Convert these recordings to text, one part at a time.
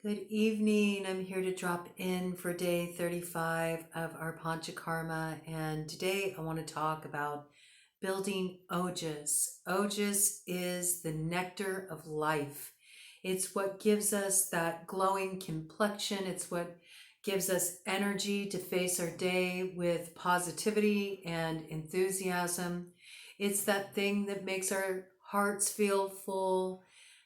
Good evening. I'm here to drop in for day 35 of our Panchakarma, and today I want to talk about building Ojas. Ojas is the nectar of life. It's what gives us that glowing complexion. It's what gives us energy to face our day with positivity and enthusiasm. It's that thing that makes our hearts feel full,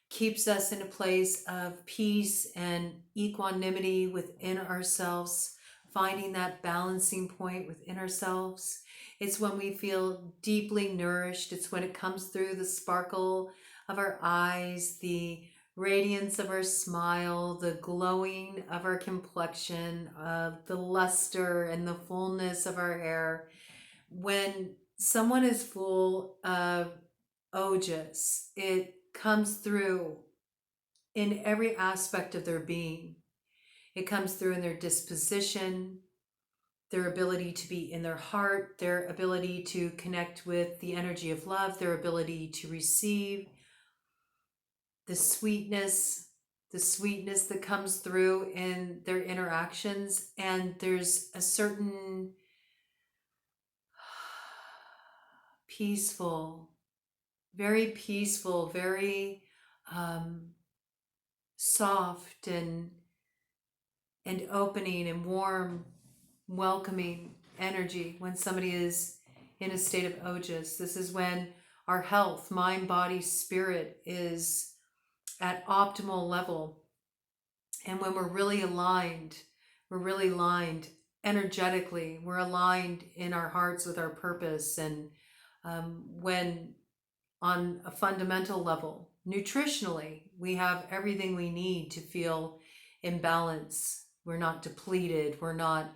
keeps us in a place of peace and equanimity within ourselves, finding that balancing point within ourselves. It's when we feel deeply nourished. It's when it comes through the sparkle of our eyes, the radiance of our smile, the glowing of our complexion, the luster and the fullness of our hair. When someone is full of ojas, it comes through in every aspect of their being. It comes through in their disposition, their ability to be in their heart, their ability to connect with the energy of love, their ability to receive, the sweetness, that comes through in their interactions. And there's a certain peaceful, very um, soft and opening and warm, welcoming energy when somebody is in a state of ojas. This is when our health, mind, body, spirit is at optimal level. And when we're really aligned energetically, we're aligned in our hearts with our purpose. And when on a fundamental level, nutritionally, we have everything we need to feel in balance. We're not depleted. We're not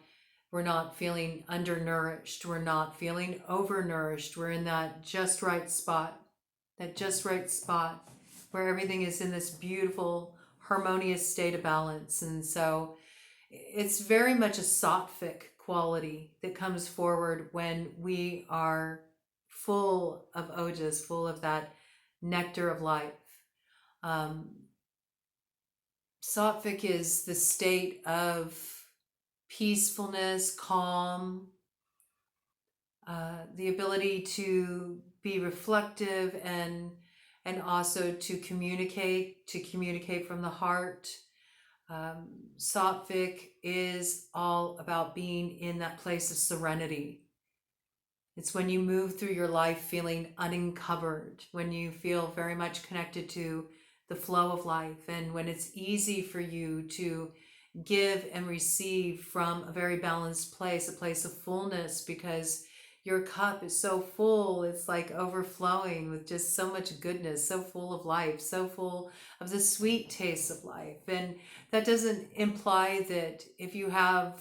feeling undernourished. We're not feeling overnourished. We're in that just right spot, where everything is in this beautiful, harmonious state of balance. And so it's very much a sattvic quality that comes forward when we are full of ojas, full of that nectar of life. Um, Sattvic is the state of peacefulness, calm, the ability to be reflective and also to communicate from the heart. Sattvic is all about being in that place of serenity. It's when you move through your life feeling unencovered, when you feel very much connected to the flow of life, and when it's easy for you to give and receive from a very balanced place, a place of fullness, because your cup is so full. It's like overflowing with just so much goodness, so full of life, so full of the sweet taste of life. And that doesn't imply that if you have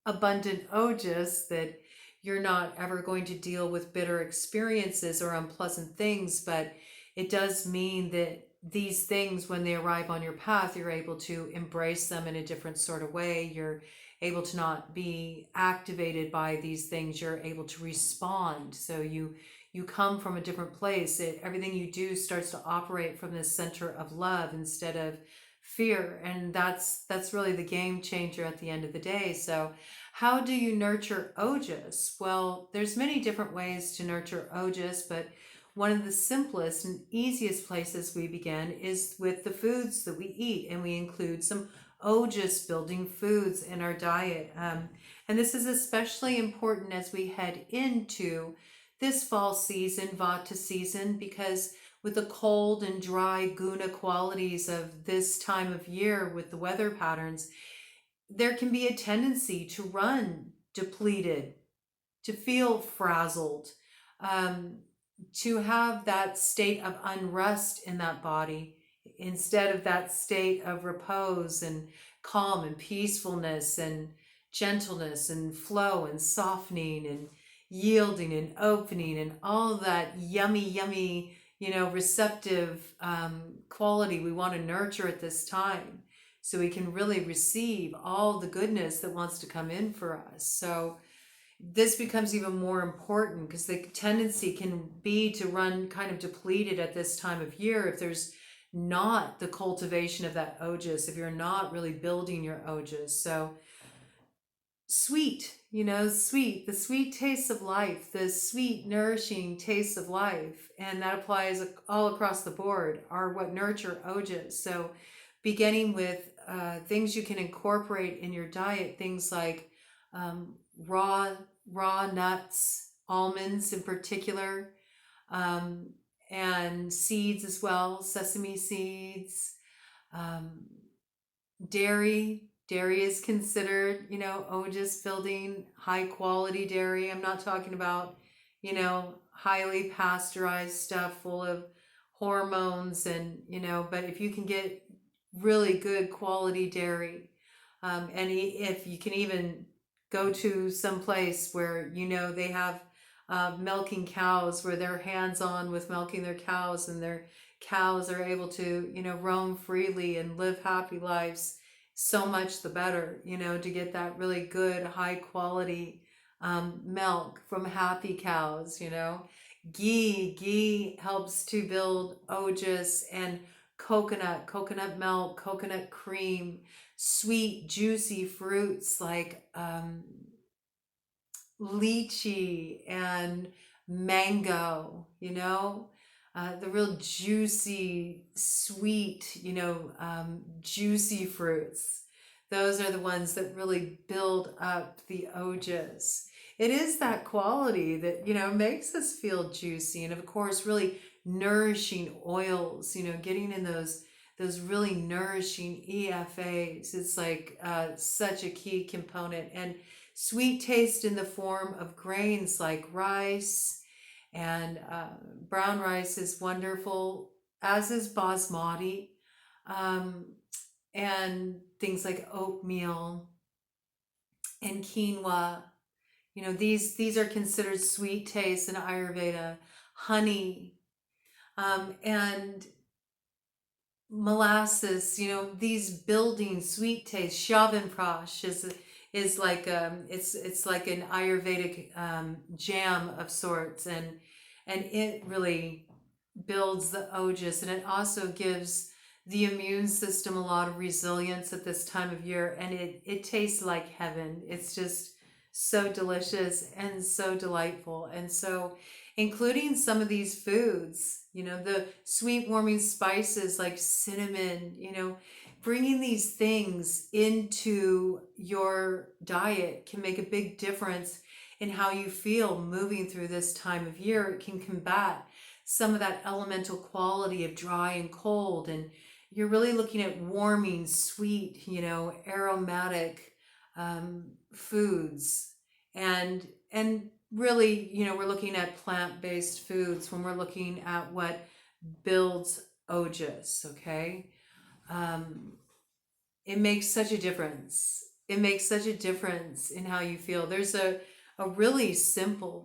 abundant ojas that you're not ever going to deal with bitter experiences or unpleasant things, but it does mean that these things, when they arrive on your path, you're able to embrace them in a different sort of way. You're able to not be activated by these things. You're able to respond. So you come from a different place. Everything you do starts to operate from this center of love instead of fear. And that's really the game changer at the end of the day. So how do you nurture ojas? Well, there's many different ways to nurture ojas, but one of the simplest and easiest places we begin is with the foods that we eat, and we include some ojas building foods in our diet. And this is especially important as we head into this fall season, Vata season, because with the cold and dry guna qualities of this time of year with the weather patterns, there can be a tendency to run depleted, to feel frazzled, to have that state of unrest in that body instead of that state of repose and calm and peacefulness and gentleness and flow and softening and yielding and opening and all that yummy, receptive quality we want to nurture at this time, so we can really receive all the goodness that wants to come in for us. So this becomes even more important because the tendency can be to run kind of depleted at this time of year if there's not the cultivation of that ojas, if you're not really building your ojas. So sweet, sweet, the sweet taste of life, the sweet, nourishing taste of life, and that applies all across the board, are what nurture ojas. So beginning with things you can incorporate in your diet, things like raw nuts, almonds in particular, and seeds as well, sesame seeds, dairy. Dairy is considered, ojas building, high quality dairy. I'm not talking about, highly pasteurized stuff full of hormones and, but if you can get really good quality dairy, and if you can even go to some place where, they have milking cows, where they're hands-on with milking their cows, and their cows are able to, roam freely and live happy lives, so much the better, to get that really good, high quality milk from happy cows, Ghee helps to build ojas, and coconut milk, coconut cream, sweet, juicy fruits like lychee and mango, the real juicy, sweet, juicy fruits. Those are the ones that really build up the ojas. It is that quality that, makes us feel juicy. And of course, really nourishing oils, getting in those really nourishing EFAs. It's like such a key component. And sweet taste in the form of grains like rice, and brown rice is wonderful, as is basmati, and things like oatmeal and quinoa. These are considered sweet tastes in Ayurveda. Honey, and molasses. These building sweet taste. Chyavanprash is like it's like an Ayurvedic jam of sorts, and it really builds the ojas, and it also gives the immune system a lot of resilience at this time of year, and it tastes like heaven. It's just so delicious and so delightful. And so including some of these foods, the sweet warming spices like cinnamon, bringing these things into your diet can make a big difference in how you feel moving through this time of year. It can combat some of that elemental quality of dry and cold, and you're really looking at warming, sweet, aromatic foods, and really, we're looking at plant-based foods when we're looking at what builds ojas. Okay. It makes such a difference. It makes such a difference in how you feel. There's a really simple,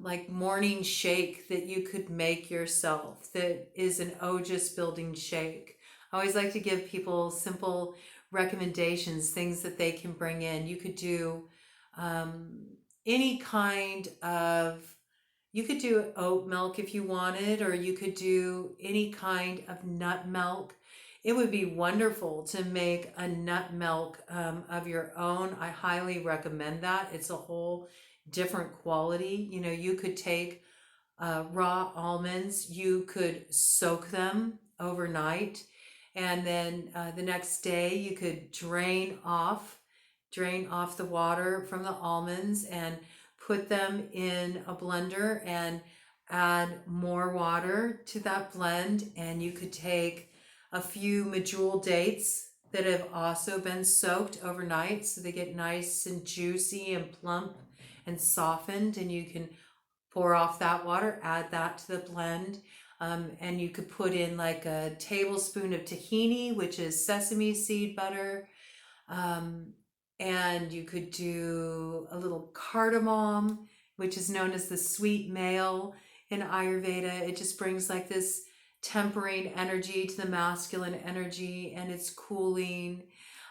like morning shake that you could make yourself, that is an ojas building shake. I always like to give people simple recommendations, things that they can bring in. You could do any kind of, you could do oat milk if you wanted, or you could do any kind of nut milk. It would be wonderful to make a nut milk of your own. I highly recommend that. It's a whole different quality. You could take raw almonds, you could soak them overnight, and then the next day you could drain off the water from the almonds and put them in a blender and add more water to that blend. And you could take a few medjool dates that have also been soaked overnight, so they get nice and juicy and plump and softened, and you can pour off that water, add that to the blend, and you could put in like a tablespoon of tahini, which is sesame seed butter, and you could do a little cardamom, which is known as the sweet male in Ayurveda. It just brings like this tempering energy to the masculine energy, and it's cooling.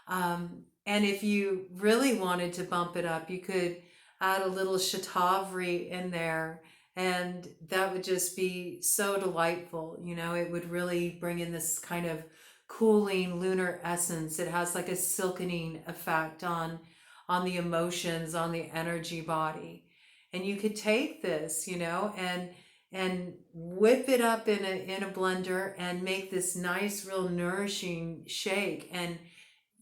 And if you really wanted to bump it up, you could add a little shatavari in there, And that would just be so delightful. It would really bring in this kind of cooling lunar essence. It has like a silkening effect on the emotions, on the energy body. And you could take this, and whip it up in a blender and make this nice, real nourishing shake. And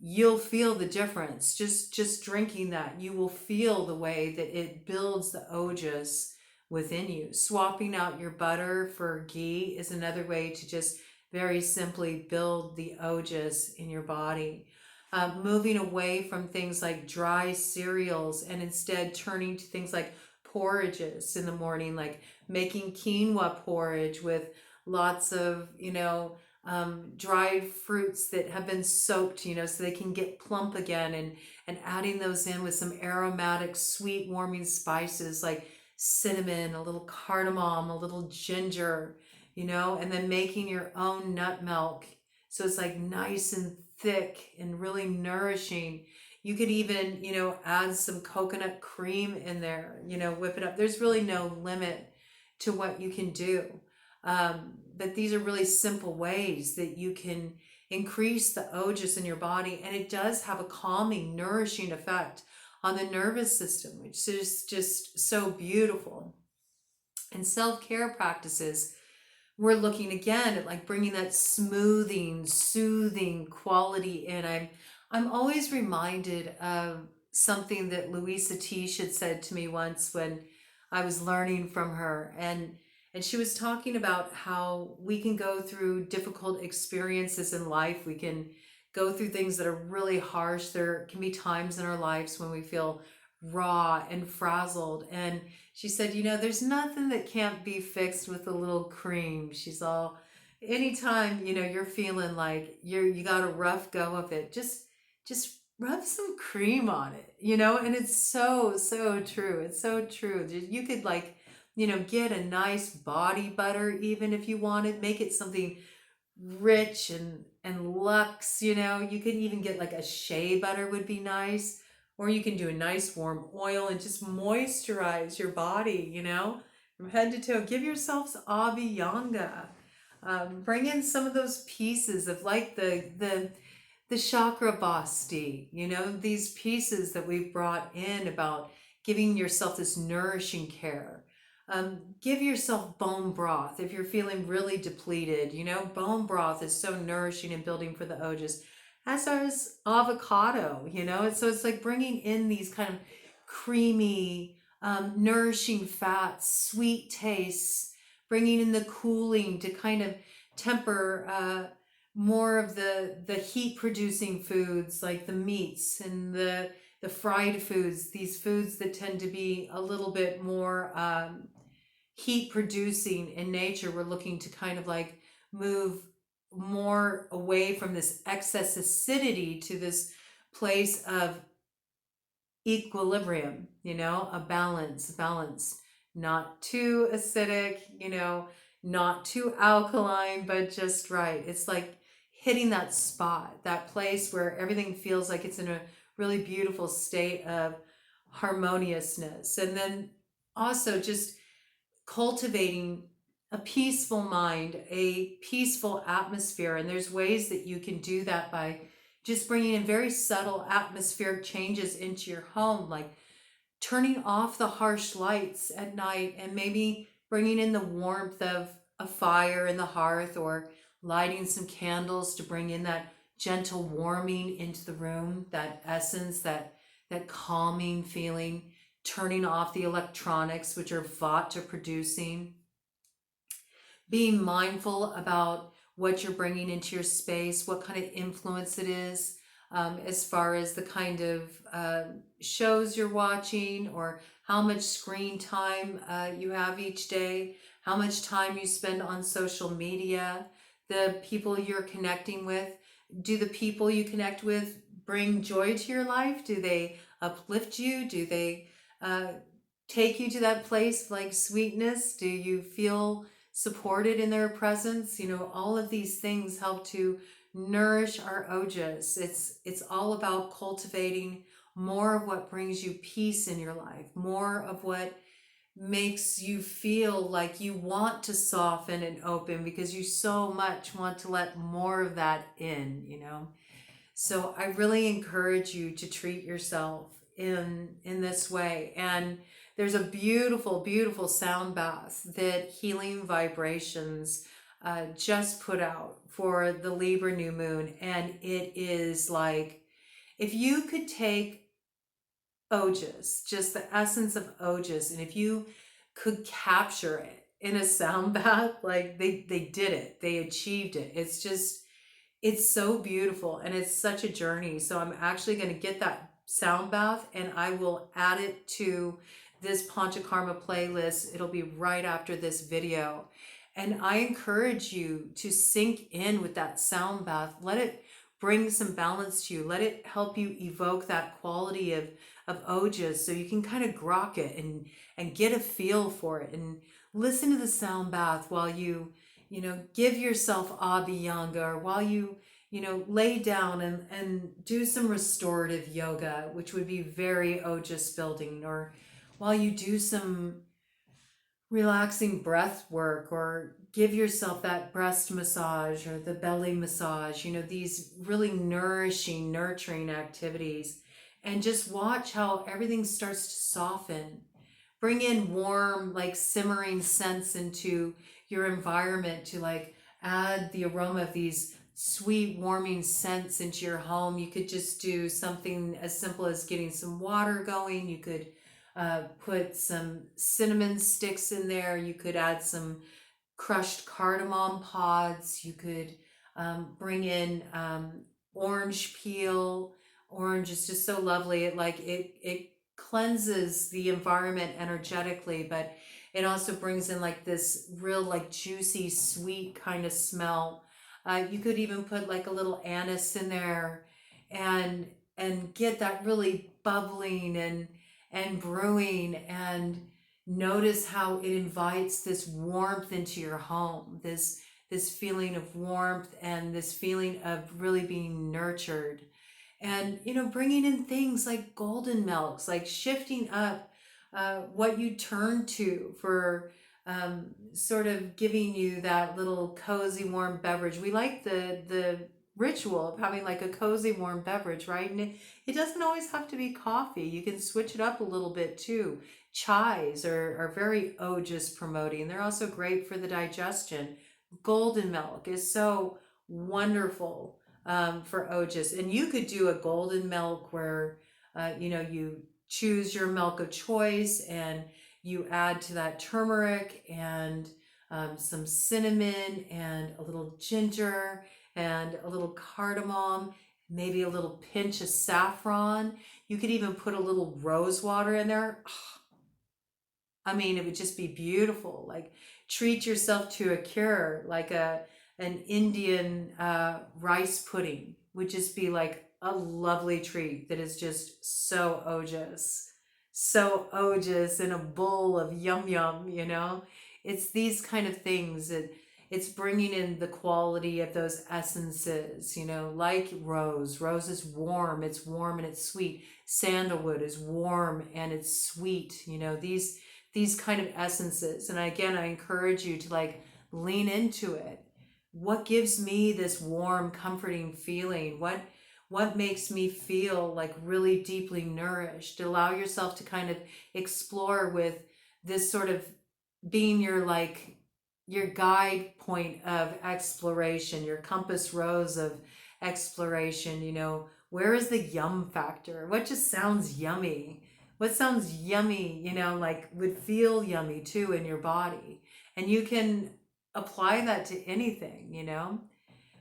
you'll feel the difference. Just drinking that, you will feel the way that it builds the ojas within you. Swapping out your butter for ghee is another way to just very simply build the ojas in your body. Moving away from things like dry cereals and instead turning to things like porridges in the morning, like making quinoa porridge with lots of, dried fruits that have been soaked, so they can get plump again, and adding those in with some aromatic, sweet, warming spices like cinnamon, a little cardamom, a little ginger, and then making your own nut milk. So it's like nice and thick and really nourishing. You could even, add some coconut cream in there, whip it up. There's really no limit to what you can do. But these are really simple ways that you can increase the ojas in your body. And it does have a calming, nourishing effect on the nervous system, which is just so beautiful. And self-care practices, we're looking again at like bringing that smoothing, soothing quality in. I'm always reminded of something that Louisa Tish had said to me once when I was learning from her. And she was talking about how we can go through difficult experiences in life. We can go through things that are really harsh. There can be times in our lives when we feel raw and frazzled. And she said, there's nothing that can't be fixed with a little cream. She's all, anytime, you're feeling like you got a rough go of it, just rub some cream on it, and it's so, so true. It's so true. You could like, get a nice body butter, even if you wanted, make it something rich and luxe, you could even get like a shea butter would be nice, or you can do a nice warm oil and just moisturize your body, from head to toe. Give yourselves abhyanga. Bring in some of those pieces of like the chakra basti, these pieces that we've brought in about giving yourself this nourishing care. Give yourself bone broth if you're feeling really depleted. Bone broth is so nourishing and building for the ojas, as is avocado, so it's like bringing in these kind of creamy, nourishing fats, sweet tastes, bringing in the cooling to kind of temper more of the heat producing foods like the meats and the fried foods, these foods that tend to be a little bit more heat producing in nature. We're looking to kind of like move more away from this excess acidity to this place of equilibrium, a balance, not too acidic, not too alkaline, but just right. It's like hitting that spot, that place where everything feels like it's in a really beautiful state of harmoniousness. And then also just cultivating a peaceful mind, a peaceful atmosphere. And there's ways that you can do that by just bringing in very subtle atmospheric changes into your home, like turning off the harsh lights at night and maybe bringing in the warmth of a fire in the hearth, or lighting some candles to bring in that gentle warming into the room, that essence, that calming feeling. Turning off the electronics, which are vata producing. Being mindful about what you're bringing into your space, what kind of influence it is, as far as the kind of shows you're watching, or how much screen time you have each day, how much time you spend on social media, the people you're connecting with. Do the people you connect with bring joy to your life? Do they uplift you? Do they take you to that place of like sweetness? Do you feel supported in their presence? All of these things help to nourish our ojas. It's all about cultivating more of what brings you peace in your life, more of what makes you feel like you want to soften and open because you so much want to let more of that in, you know? So I really encourage you to treat yourself in this way. And there's a beautiful, beautiful sound bath that Healing Vibrations just put out for the Libra new moon. And it is like, if you could take Ojas, just the essence of Ojas, and if you could capture it in a sound bath, like they did it, they achieved it. It's just, it's so beautiful and it's such a journey. So I'm actually going to get that sound bath and I will add it to this Panchakarma playlist. It'll be right after this video. And I encourage you to sink in with that sound bath. Let it bring some balance to you. Let it help you evoke that quality of Ojas so you can kind of grok it and get a feel for it and listen to the sound bath while you know, give yourself abhyanga, or while you know, lay down and do some restorative yoga, which would be very Ojas building, or while you do some relaxing breath work, or give yourself that breast massage or the belly massage, you know, these really nourishing, nurturing activities, and just watch how everything starts to soften. Bring in warm, like simmering scents into your environment to like add the aroma of these sweet, warming scents into your home. You could just do something as simple as getting some water going. You could put some cinnamon sticks in there. You could add some crushed cardamom pods. You could bring in orange peel. Orange is just so lovely. It cleanses the environment energetically, but it also brings in like this real like juicy, sweet kind of smell. You could even put like a little anise in there and get that really bubbling and brewing, and notice how it invites this warmth into your home, this feeling of warmth and this feeling of really being nurtured. And you know, bringing in things like golden milks, like shifting up what you turn to for sort of giving you that little cozy warm beverage. We like the ritual of having like a cozy warm beverage, right? And it doesn't always have to be coffee. You can switch it up a little bit too. Chais are very Ojas promoting. They're also great for the digestion. Golden milk is so wonderful for Ojas. And you could do a golden milk where, you know, you choose your milk of choice and you add to that turmeric and some cinnamon and a little ginger and a little cardamom, maybe a little pinch of saffron. You could even put a little rose water in there. I mean, it would just be beautiful. Like treat yourself to a cure, like an Indian rice pudding would just be like a lovely treat that is just so ojas in a bowl of yum yum. You know, it's these kind of things that it's bringing in the quality of those essences. You know, like rose. Rose is warm. It's warm and it's sweet. Sandalwood is warm and it's sweet. You know, these kind of essences. And again, I encourage you to like lean into it. What gives me this warm, comforting feeling? What makes me feel like really deeply nourished? Allow yourself to kind of explore with this sort of being your like your guide point of exploration, your compass rose of exploration. You know, where is the yum factor? What just sounds yummy? What sounds yummy, you know, like would feel yummy too in your body? And you can apply that to anything, you know?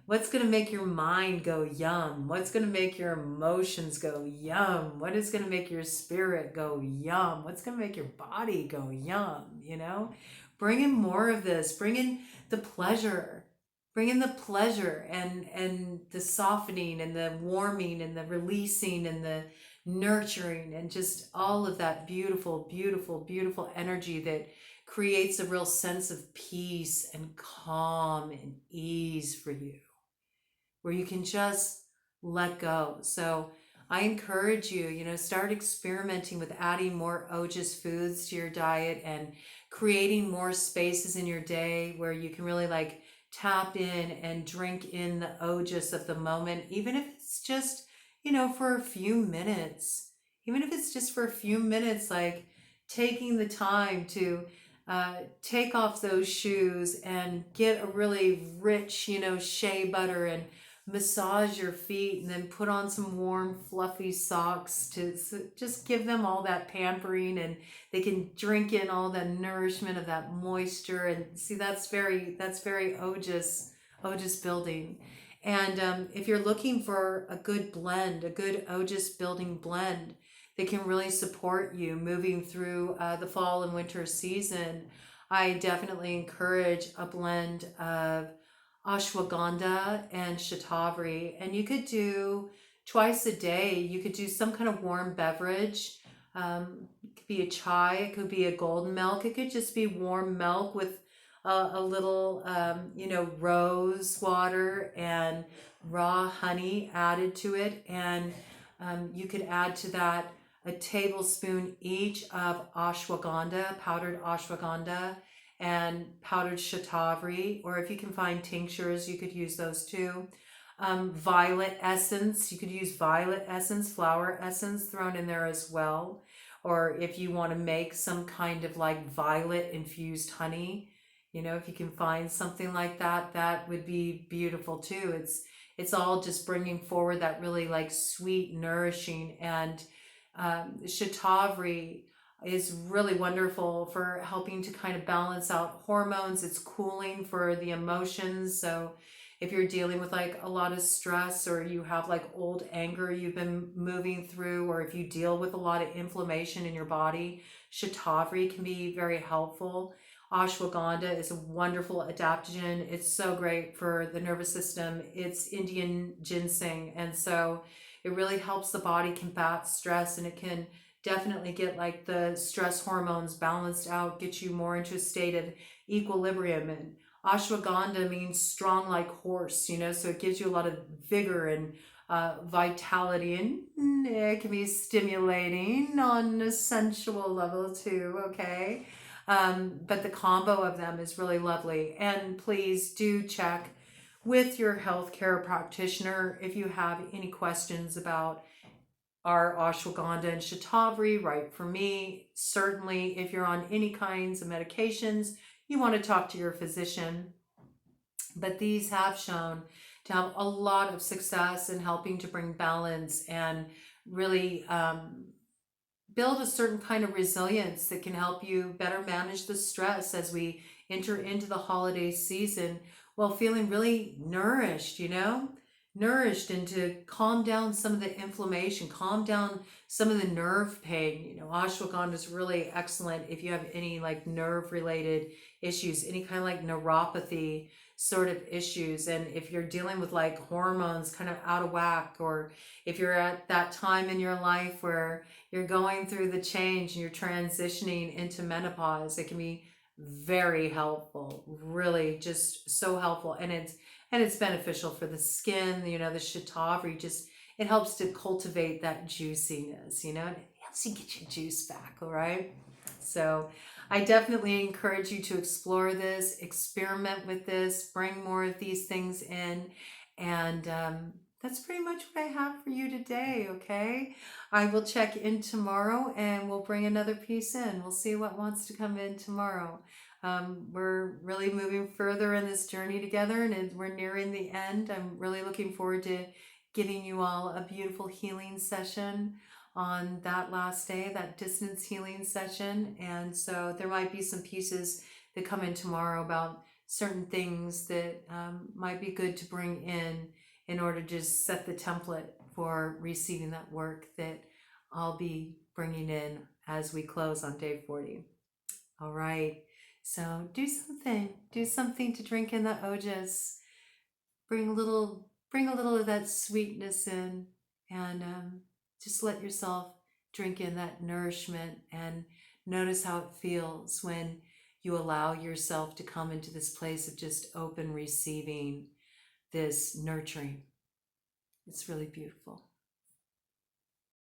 What's going to make your mind go yum? What's going to make your emotions go yum? What is going to make your spirit go yum? What's going to make your body go yum, you know? Bring in more of this. Bring in the pleasure. Bring in the pleasure and the softening and the warming and the releasing and the nurturing and just all of that beautiful, beautiful, beautiful energy that creates a real sense of peace and calm and ease for you, where you can just let go. So I encourage you, start experimenting with adding more Ojas foods to your diet and creating more spaces in your day where you can really like tap in and drink in the Ojas of the moment, even if it's just, for a few minutes. Even if it's just for a few minutes, like taking the time to take off those shoes and get a really rich, shea butter and massage your feet and then put on some warm fluffy socks to just give them all that pampering, and they can drink in all the nourishment of that moisture. And see, that's very Ojas building. And if you're looking for a good blend, a good Ojas building blend that can really support you moving through the fall and winter season, I definitely encourage a blend of ashwagandha and shatavari. And you could do twice a day, you could do some kind of warm beverage. It could be a chai, it could be a golden milk, it could just be warm milk with a little, rose water and raw honey added to it. And you could add to that a tablespoon each of ashwagandha, powdered ashwagandha, and powdered shatavari, or if you can find tinctures, you could use those too. Violet essence, you could use violet essence, flower essence thrown in there as well. Or if you want to make some kind of like violet infused honey, if you can find something like that, that would be beautiful too. It's all just bringing forward that really like sweet, nourishing. And shatavari is really wonderful for helping to kind of balance out hormones. It's cooling for the emotions. So if you're dealing with like a lot of stress, or you have like old anger you've been moving through, or if you deal with a lot of inflammation in your body, shatavari can be very helpful. Ashwagandha is a wonderful adaptogen. It's so great for the nervous system. It's Indian ginseng. And so it really helps the body combat stress, and it can definitely get like the stress hormones balanced out, get you more into a state of equilibrium. And ashwagandha means strong like horse, so it gives you a lot of vigor and vitality, and it can be stimulating on a sensual level too, okay? But the combo of them is really lovely. And please do check with your healthcare practitioner if you have any questions about our ashwagandha and shatavari, right for me. Certainly, if you're on any kinds of medications, you want to talk to your physician. But these have shown to have a lot of success in helping to bring balance and really build a certain kind of resilience that can help you better manage the stress as we enter into the holiday season, while feeling really nourished, nourished, and to calm down some of the inflammation, calm down some of the nerve pain. Ashwagandha is really excellent if you have any like nerve related issues, any kind of like neuropathy sort of issues. And if you're dealing with like hormones kind of out of whack, or if you're at that time in your life where you're going through the change and you're transitioning into menopause, it can be very helpful, really just so helpful. And it's beneficial for the skin. The shatavari just, it helps to cultivate that juiciness, and it helps you get your juice back. All right. So I definitely encourage you to explore this, experiment with this, bring more of these things in. And that's pretty much what I have for you today, okay? I will check in tomorrow and we'll bring another piece in. We'll see what wants to come in tomorrow. We're really moving further in this journey together, and we're nearing the end. I'm really looking forward to giving you all a beautiful healing session on that last day, that distance healing session. And so there might be some pieces that come in tomorrow about certain things that might be good to bring in order to just set the template for receiving that work that I'll be bringing in as we close on day 40. All right. So do something to drink in the Ojas. Bring a little of that sweetness in, and just let yourself drink in that nourishment, and notice how it feels when you allow yourself to come into this place of just open receiving this nurturing. It's really beautiful.